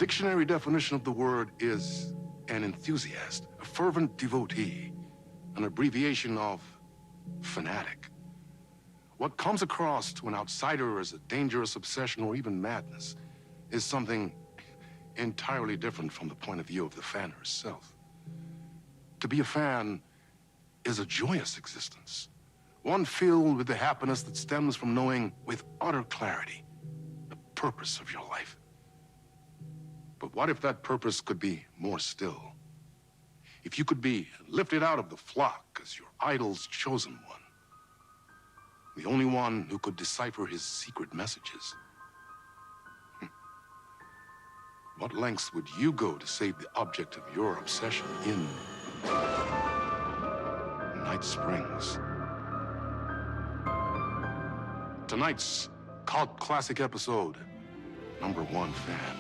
dictionary definition of the word is an enthusiast, a fervent devotee, an abbreviation of fanatic. What comes across to an outsider as a dangerous obsession or even madness is something entirely different from the point of view of the fan herself. To be a fan is a joyous existence, one filled with the happiness that stems from knowing with utter clarity the purpose of your life. But what if that purpose could be more still? If you could be lifted out of the flock as your idol's chosen one, the only one who could decipher his secret messages. What lengths would you go to save the object of your obsession in Night Springs? Tonight's cult classic episode, #1 fan.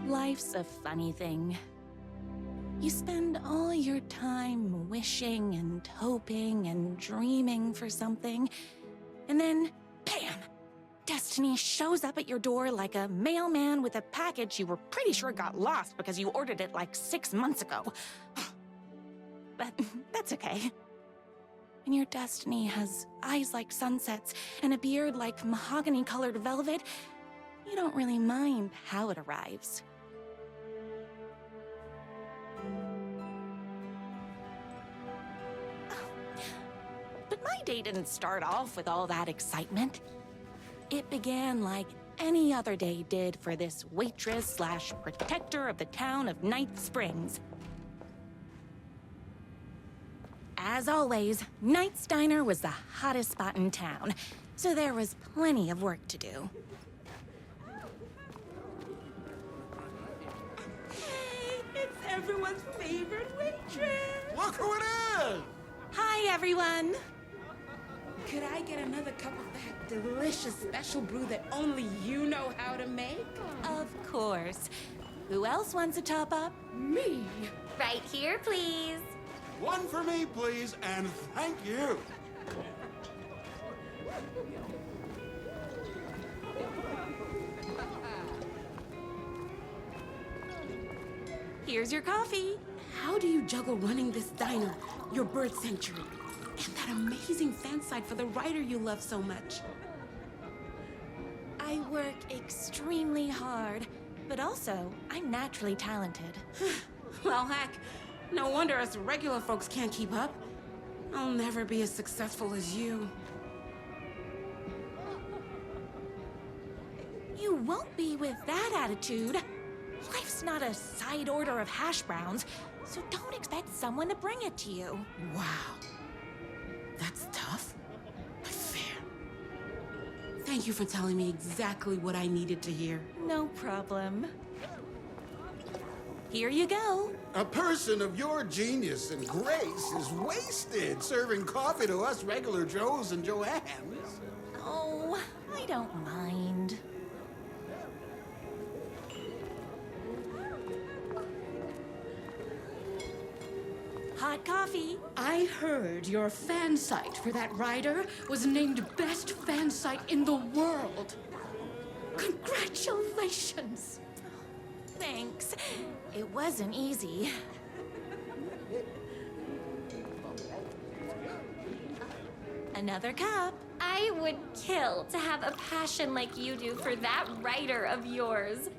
Life's a funny thing. You spend all your time wishing and hoping and dreaming for something, and then, bam! Destiny shows up at your door like a mailman with a package you were pretty sure got lost because you ordered it like 6 months ago. But that's okay. When your destiny has eyes like sunsets and a beard like mahogany-colored velvet, you don't really mind how it arrives. But my day didn't start off with all that excitement. It began like any other day did for this waitress/protector of the town of Night Springs. As always, Knight's Diner was the hottest spot in town, so there was plenty of work to do. Hey, it's everyone's favorite waitress! Look who it is! Hi, everyone! Could I get another cup of that delicious special brew that only you know how to make? Of course. Who else wants a top-up? Me! Right here, please. One for me, please, and thank you. Here's your coffee. How do you juggle running this diner, your bird sanctuary, and that amazing fan site for the writer you love so much? I work extremely hard, but also, I'm naturally talented. Well, heck, no wonder us regular folks can't keep up. I'll never be as successful as you. You won't be with that attitude. Life's not a side order of hash browns, so don't expect someone to bring it to you. Wow. That's tough, but fair. Thank you for telling me exactly what I needed to hear. No problem. Here you go. A person of your genius and grace is wasted serving coffee to us regular Joes and Joannes. Oh, I don't mind. Hot coffee. I heard your fan site for that writer was named Best Fan Site in the World. Congratulations! Thanks. It wasn't easy. Another cup. I would kill to have a passion like you do for that writer of yours.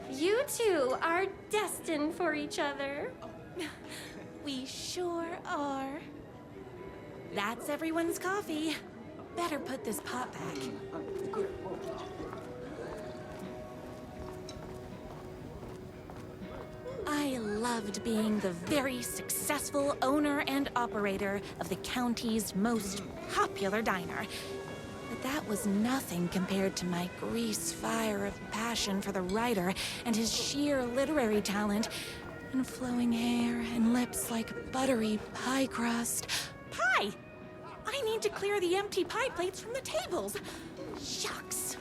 You two are destined for each other. We sure are. That's everyone's coffee. Better put this pot back. I loved being the very successful owner and operator of the county's most popular diner. But that was nothing compared to my grease fire of passion for the writer and his sheer literary talent, and flowing hair and lips like buttery pie crust. Pie! I need to clear the empty pie plates from the tables. Shucks.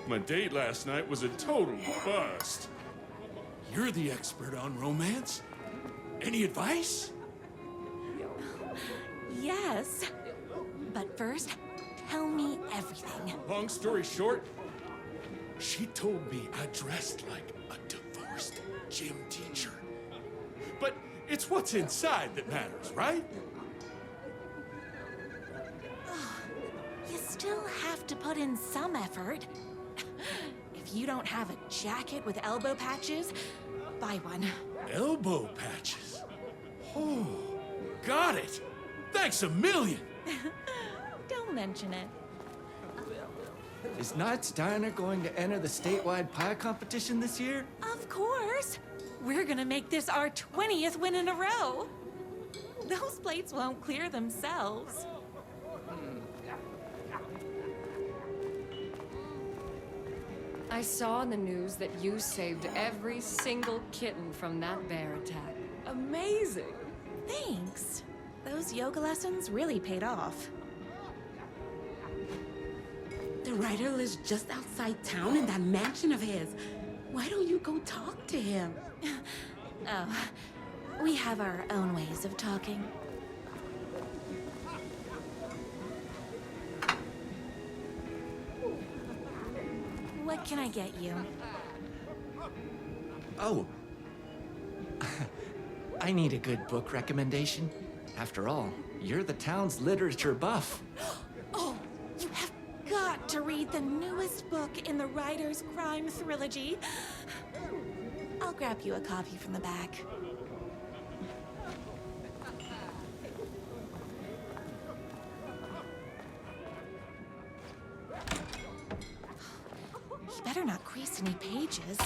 My date last night was a total bust. You're the expert on romance. Any advice? Yes. But first, tell me everything. Long story short, she told me I dressed like a divorced gym teacher. But it's what's inside that matters, right? You still have to put in some effort. If you don't have a jacket with elbow patches, buy one. Elbow patches. Oh, got it. Thanks a million. Don't mention it. Is Knight's Diner going to enter the statewide pie competition this year? Of course. We're gonna make this our 20th win in a row. Those plates won't clear themselves. I saw in the news that you saved every single kitten from that bear attack. Amazing! Thanks. Those yoga lessons really paid off. The writer lives just outside town in that mansion of his. Why don't you go talk to him? Oh, we have our own ways of talking. What can I get you? Oh. I need a good book recommendation. After all, you're the town's literature buff. Oh, you have got to read the newest book in the Writer's Crime Trilogy. I'll grab you a copy from the back. You better not crease any pages.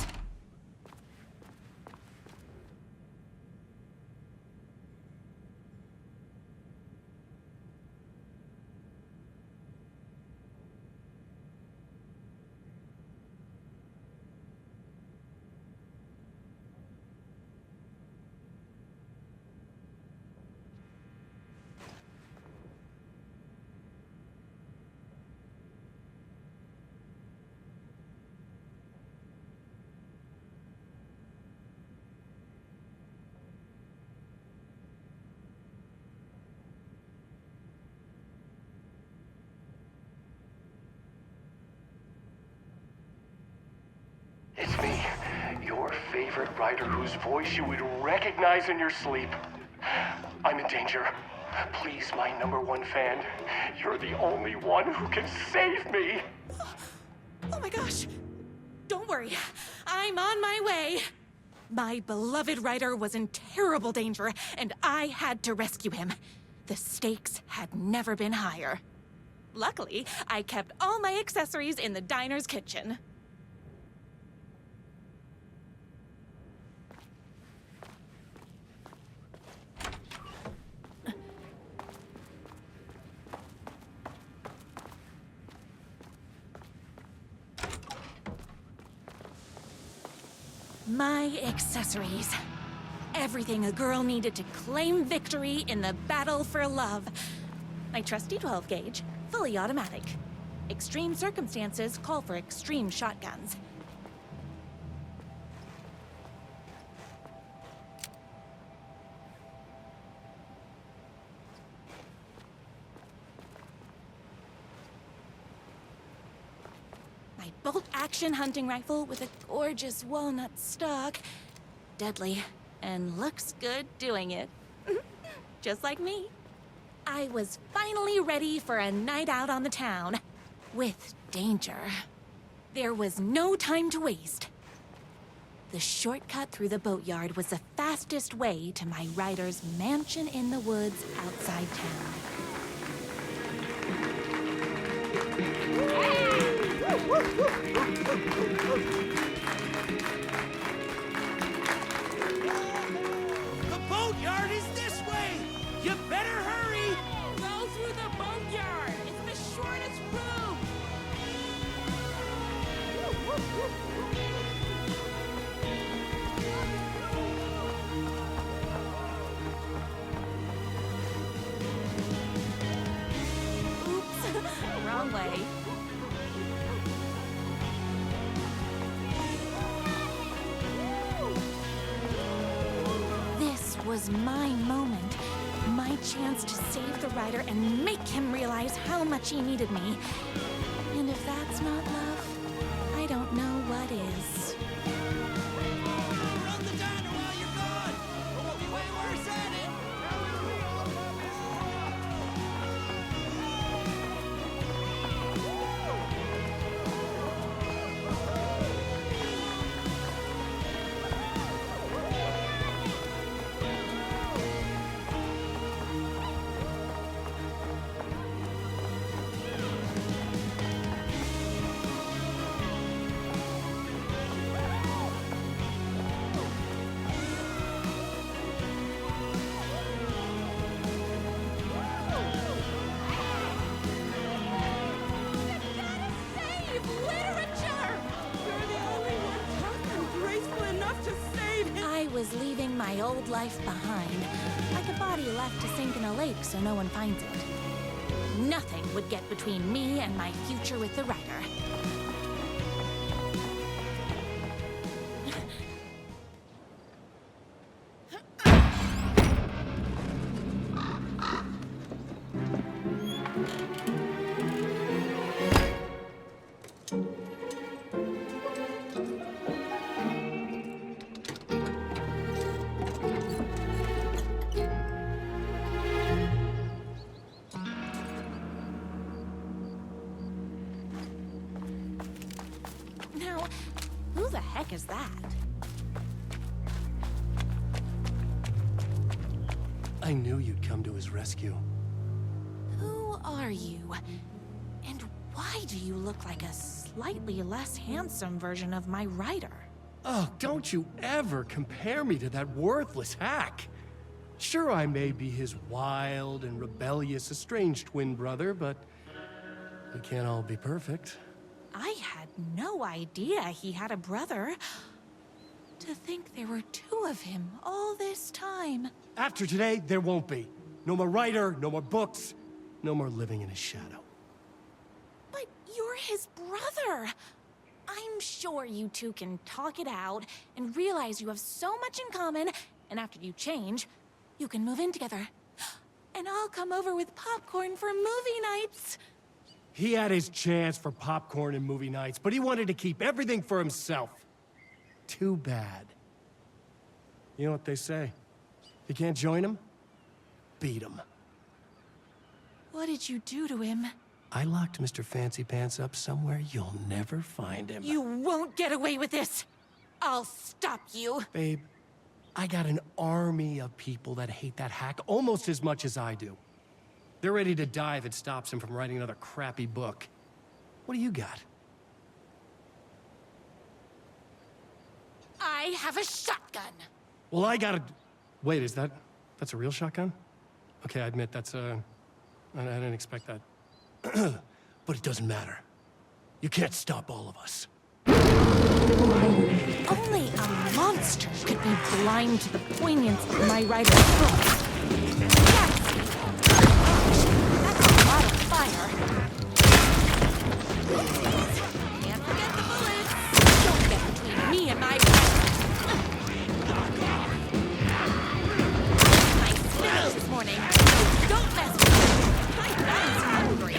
It's me, your favorite writer whose voice you would recognize in your sleep. I'm in danger. Please, my #1 fan, you're the only one who can save me. Oh my gosh! Don't worry, I'm on my way. My beloved writer was in terrible danger, and I had to rescue him. The stakes had never been higher. Luckily, I kept all my accessories in the diner's kitchen. My accessories. Everything a girl needed to claim victory in the battle for love. My trusty 12 gauge, fully automatic. Extreme circumstances call for extreme shotguns. My bolt-action hunting rifle with a gorgeous walnut stock. Deadly, and looks good doing it. Just like me. I was finally ready for a night out on the town. With danger. There was no time to waste. The shortcut through the boatyard was the fastest way to my writer's mansion in the woods outside town. The boatyard is this way! You better hurry! Go through the boatyard. It's the shortest route. was my moment. My chance to save the Rider and make him realize how much he needed me. And if that's not love, I don't know what is. Run the diner while you're gone, or we'll be way worse at it. I was leaving my old life behind, like a body left to sink in a lake so no one finds it. Nothing would get between me and my future with the Rider. Now, who the heck is that? I knew you'd come to his rescue. Who are you? And why do you look like a slightly less handsome version of my Rider? Oh, don't you ever compare me to that worthless hack. Sure, I may be his wild and rebellious estranged twin brother, but we can't all be perfect. I had no idea he had a brother. To think there were two of him all this time. After today, there won't be. No more Rider, no more books, no more living in his shadow. But you're his brother. I'm sure you two can talk it out and realize you have so much in common, and after you change, you can move in together. And I'll come over with popcorn for movie nights. He had his chance for popcorn and movie nights, but he wanted to keep everything for himself. Too bad. You know what they say? You can't join him? Beat him. What did you do to him? I locked Mr. Fancy Pants up somewhere you'll never find him. You won't get away with this. I'll stop you. Babe, I got an army of people that hate that hack almost as much as I do. They're ready to die if it stops him from writing another crappy book. What do you got? I have a shotgun. Well, I got a... Wait, that's a real shotgun? Okay, I admit I didn't expect that. But it doesn't matter. You can't stop all of us. Only a monster could be blind to the poignance of my Rider's book. Yes! That's a lot of fire. Can't forget the bullets. Don't get between me and my Rider. My spinach this morning. Don't mess with me. My belly's hungry.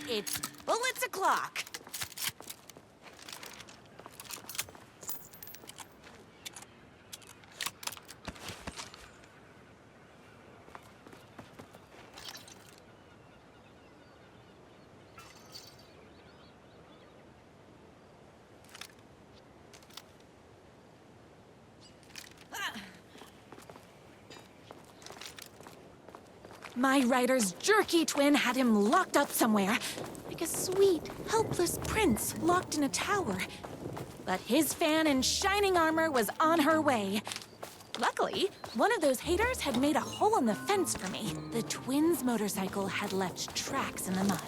It's bullets o'clock. My writer's jerky twin had him locked up somewhere, like a sweet, helpless prince locked in a tower. But his fan in shining armor was on her way. Luckily, one of those haters had made a hole in the fence for me. The twins' motorcycle had left tracks in the mud.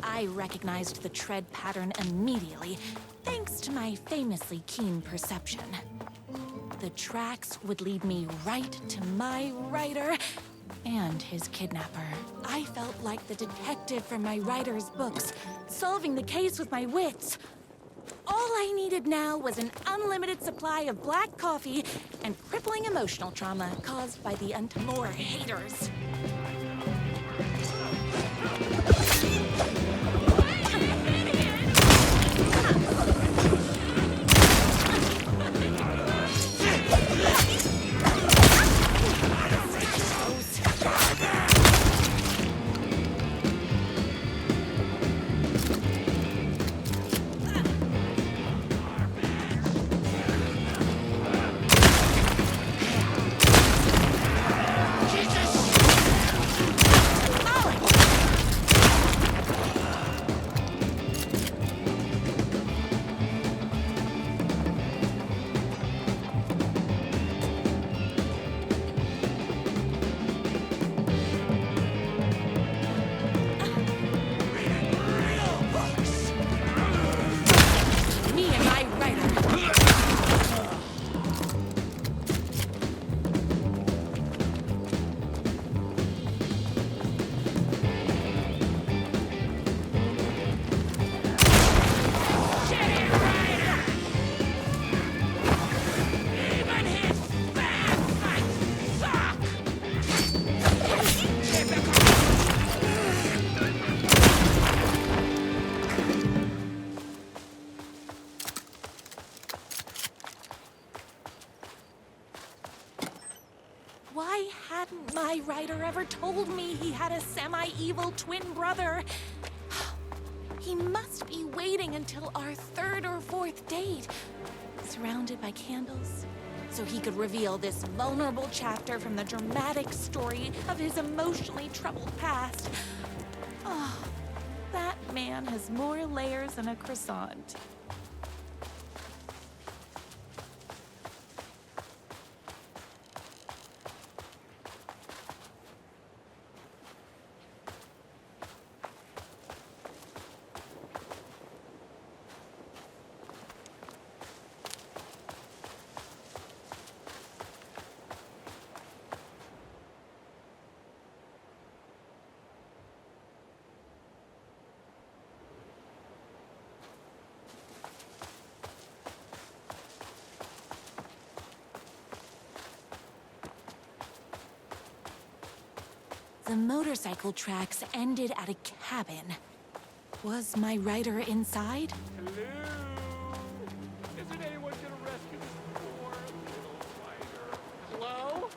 I recognized the tread pattern immediately, thanks to my famously keen perception. The tracks would lead me right to my writer and his kidnapper. I felt like the detective from my writer's books, solving the case with my wits. All I needed now was an unlimited supply of black coffee and crippling emotional trauma caused by the more haters. Why hadn't my writer ever told me he had a semi-evil twin brother? He must be waiting until our third or fourth date, surrounded by candles, so he could reveal this vulnerable chapter from the dramatic story of his emotionally troubled past. Oh, that man has more layers than a croissant. The motorcycle tracks ended at a cabin. Was my writer inside? Hello? Isn't anyone gonna rescue this poor little writer? Hello?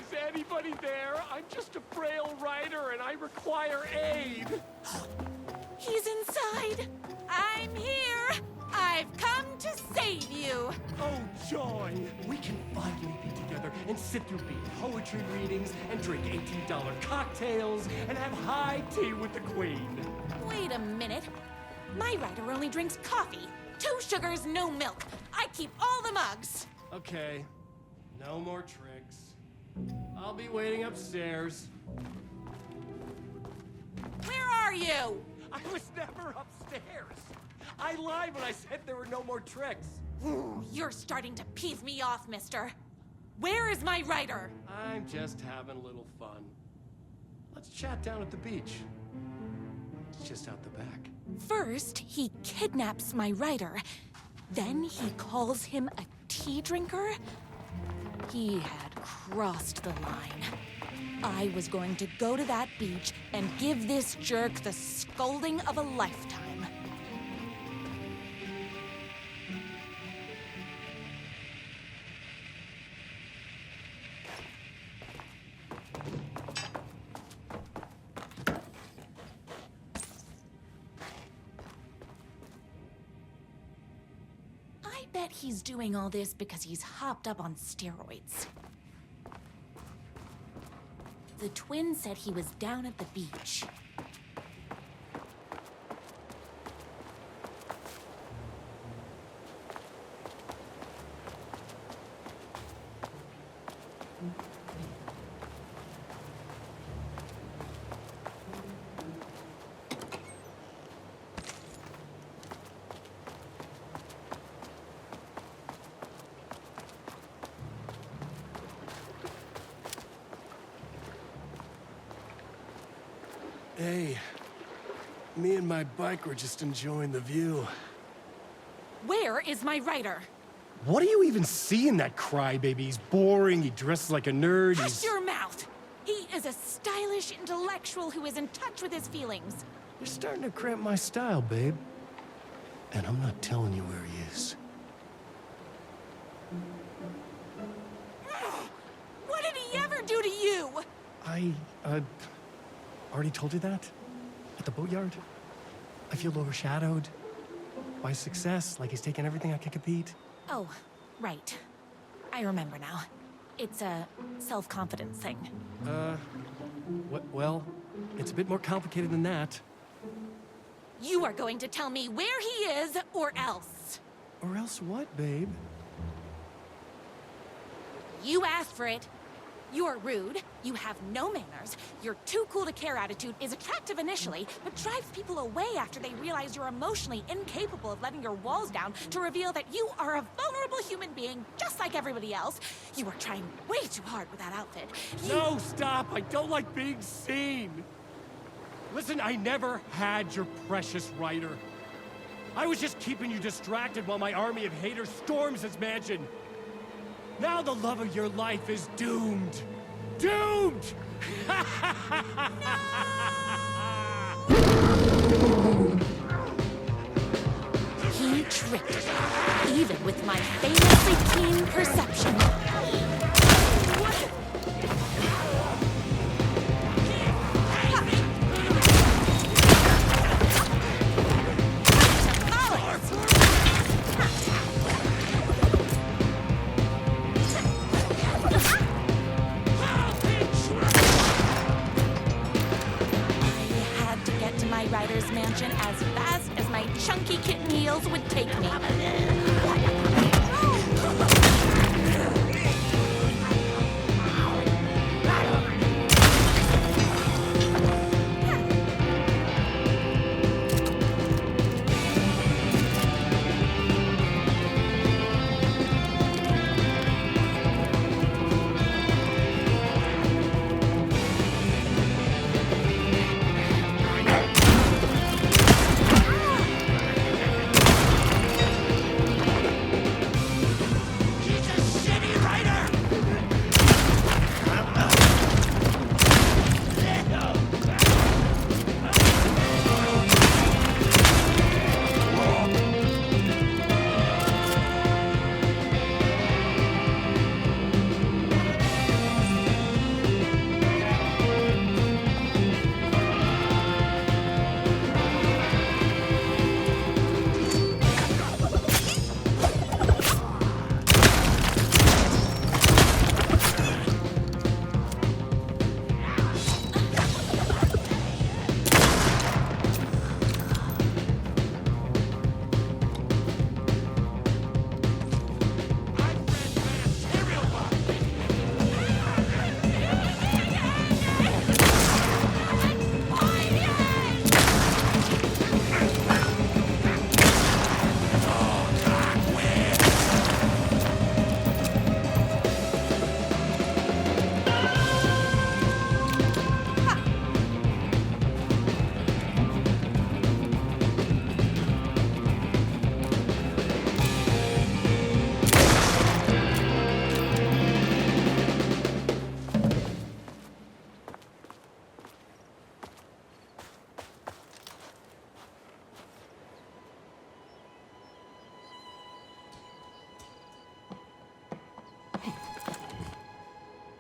Is anybody there? I'm just a frail writer and I require aid. He's inside! I'm here! I've come to save you! Oh, joy! We can finally be together and sit through beat poetry readings and drink $18 cocktails and have high tea with the queen. Wait a minute. My writer only drinks coffee. 2 sugars, no milk. I keep all the mugs. Okay, no more tricks. I'll be waiting upstairs. Where are you? I was never upstairs. I lied when I said there were no more tricks. Ooh, you're starting to piss me off, mister. Where is my writer? I'm just having a little fun. Let's chat down at the beach. It's just out the back. First, he kidnaps my writer. Then he calls him a tea drinker. He had crossed the line. I was going to go to that beach and give this jerk the scolding of a lifetime. I bet he's doing all this because he's hopped up on steroids. The twin said he was down at the beach. Hey, me and my bike were just enjoying the view. Where is my writer? What do you even see in that crybaby? He's boring, he dresses like a nerd, Hush your mouth! He is a stylish intellectual who is in touch with his feelings. You're starting to cramp my style, babe. And I'm not telling you where he is. What did he ever do to you? I, already told you that? At the boatyard? I feel overshadowed by success, like he's taking everything I can compete. Oh, right. I remember now. It's a self-confidence thing. Well, it's a bit more complicated than that. You are going to tell me where he is, or else. Or else what, babe? You asked for it. You're rude, you have no manners, your too cool to care attitude is attractive initially, but drives people away after they realize you're emotionally incapable of letting your walls down to reveal that you are a vulnerable human being just like everybody else. You are trying way too hard with that outfit. No, stop! I don't like being seen! Listen, I never had your precious writer. I was just keeping you distracted while my army of haters storms this mansion. Now the love of your life is doomed! Doomed! He tricked me, even with my famously keen perception. Writer's mansion as fast as my chunky kitten heels would take me.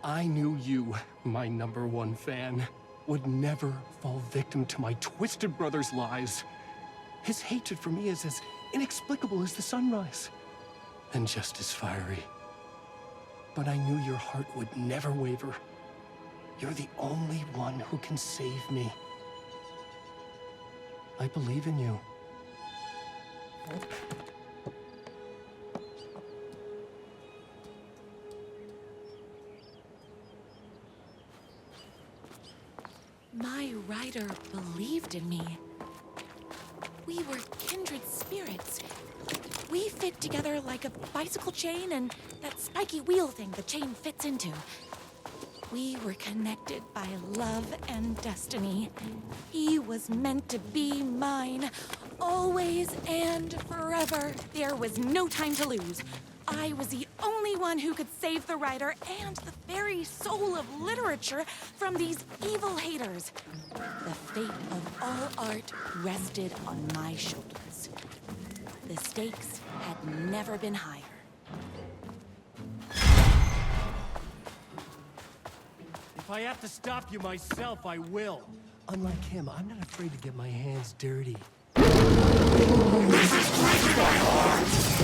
I knew you, my #1 fan, would never fall victim to my twisted brother's lies. His hatred for me is as inexplicable as the sunrise, and just as fiery. But I knew your heart would never waver. You're the only one who can save me. I believe in you. My rider believed in me. We were kindred spirits. We fit together like a bicycle chain and that spiky wheel thing the chain fits into. We were connected by love and destiny. He was meant to be mine, always and forever. There was no time to lose. I was the only one who could save the writer and the very soul of literature from these evil haters. The fate of all art rested on my shoulders. The stakes had never been higher. If I have to stop you myself, I will. Unlike him, I'm not afraid to get my hands dirty. This is breaking my heart!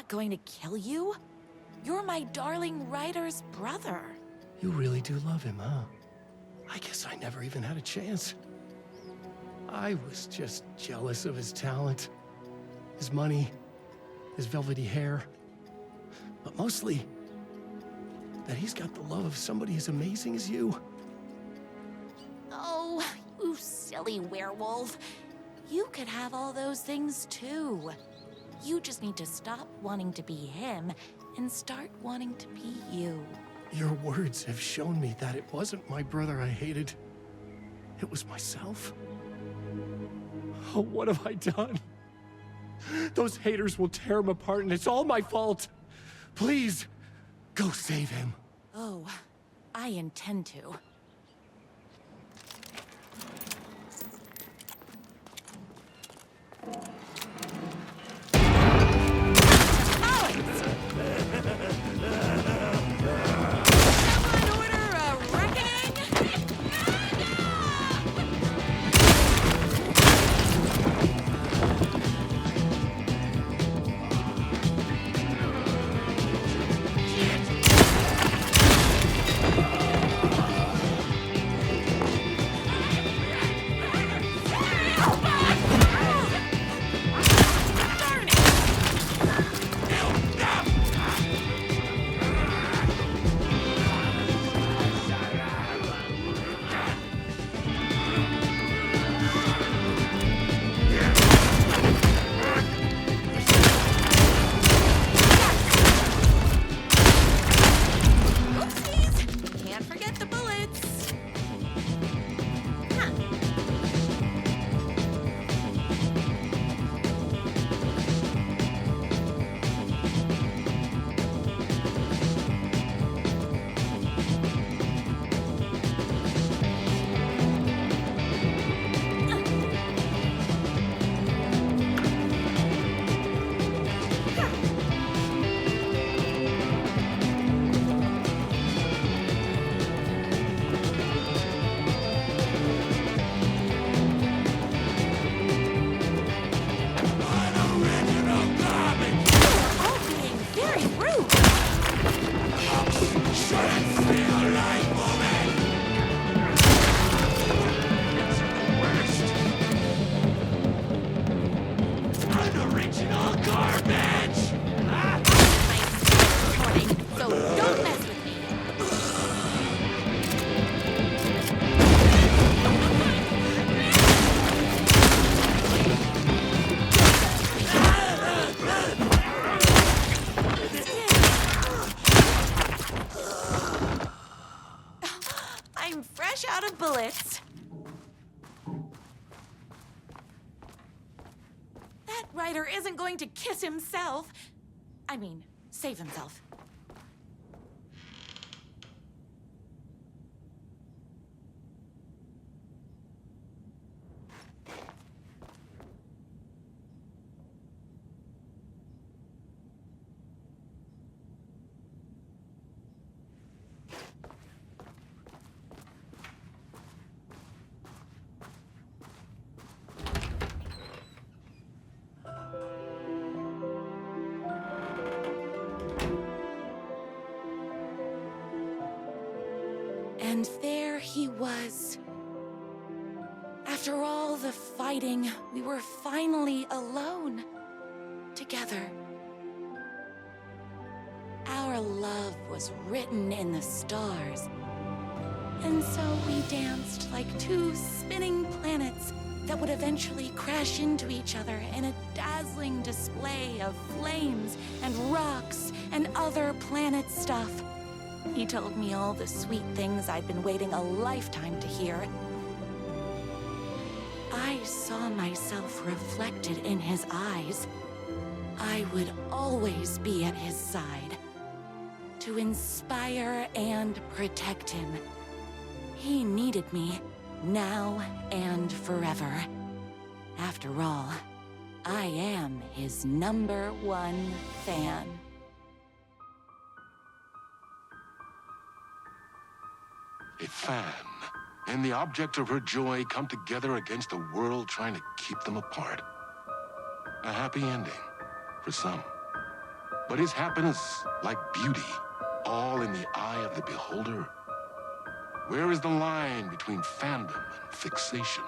Going to kill you? You're my darling writer's brother. You really do love him, huh? I guess I never even had a chance. I was just jealous of his talent, his money, his velvety hair. But mostly, that he's got the love of somebody as amazing as you. Oh, you silly werewolf. You could have all those things too. You just need to stop wanting to be him and start wanting to be you. Your words have shown me that it wasn't my brother I hated. It was myself. Oh, what have I done? Those haters will tear him apart and it's all my fault. Please, go save him. Oh, I intend to. Ryder isn't going to kiss himself. I mean, save himself. And there he was. After all the fighting, we were finally alone. Together. Our love was written in the stars. And so we danced like two spinning planets that would eventually crash into each other in a dazzling display of flames and rocks and other planet stuff. He told me all the sweet things I'd been waiting a lifetime to hear. I saw myself reflected in his eyes. I would always be at his side, to inspire and protect him. He needed me, now and forever. After all, I am his #1 fan. A fan and the object of her joy come together against a world trying to keep them apart. A happy ending for some. But is happiness, like beauty, all in the eye of the beholder? Where is the line between fandom and fixation?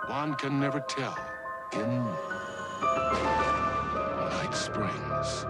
One can never tell in Night Springs.